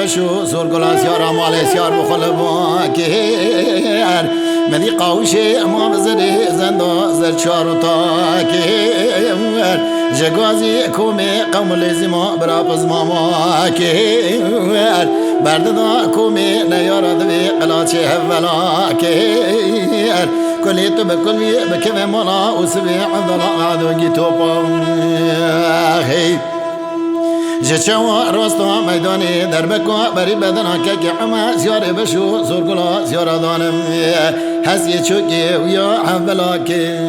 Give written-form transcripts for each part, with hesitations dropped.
بشو زور گلاس یارا مال سیار بخل باکر مدی قاوشی اما بزری زندا زر چارو تاکر جگازی کومی قوم لزیما برا پزما ماکر برد دا کومی نیارد بی قلاچه اولا کر کلی تو بکلی بکم مالا وسبی عندنا عدوگی توپا جچوا راستا میدانی در بکو بری بدنا که عما زیار بشو زورگلا زیار دانم حسی چوکی ویا حبلا کر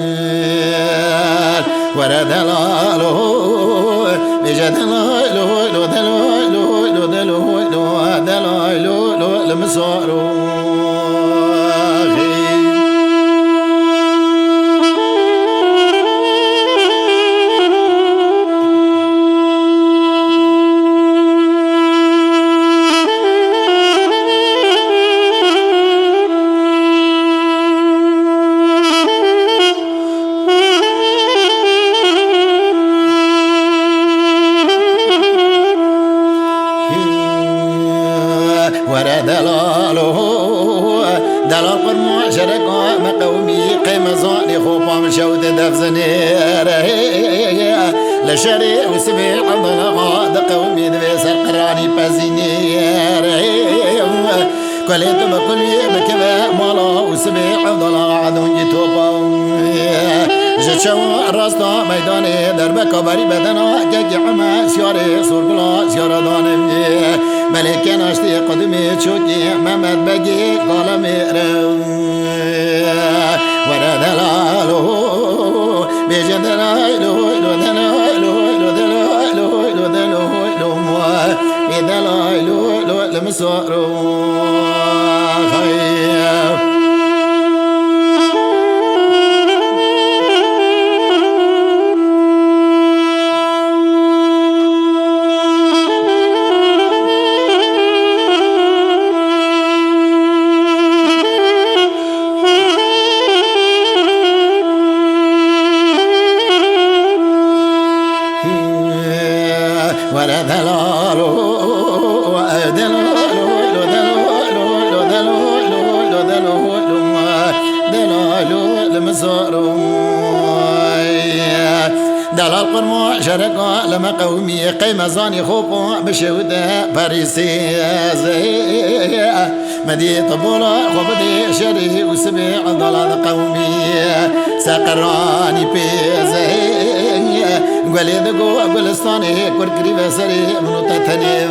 ورد لالو بجد لالو لو دلالو لو دلالو دلالو لو لمسارو دلال قرمو شرقا مقومي قيم زاني خوبا مشود دفزنير لشري وسبيع عضلها دقومي دبيسر قراني بزينير كليت بكلي بكبا مالا وسبيع عضلها عدوني توبا جتشو الراستا ميداني دربك بري بدنا كاكي عما سياري سورقلا سيارة داني ملكي ناشتي قدمي تشوكي محمد بقي قلمي ورد لالو بجد لالو لو دلالو لو دلالو لو دلالو دلالو لو لمسارو دلالو دلالو دلالو دلالو دلالو لمسارو دلال قرمو شرقا لما قومي قيمة زاني خوبو بشودة باريسي مدي طبولا خوبدي شري وسبيع ضلال قومي سقراني بيزي قولي دقو قلستاني كركري بسري منو تتني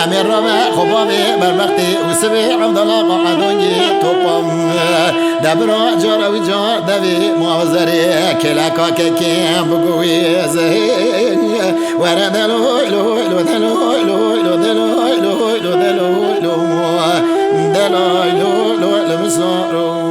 امير ربا خبابي بربختي وسبيع ضلال قعدوني توبم دبرو جار وجار دبي موزري كلا كاكي بقوي زين ورد لو لو لو دلو لو لو دلو لو لو دلو لو دلو لو لمسارو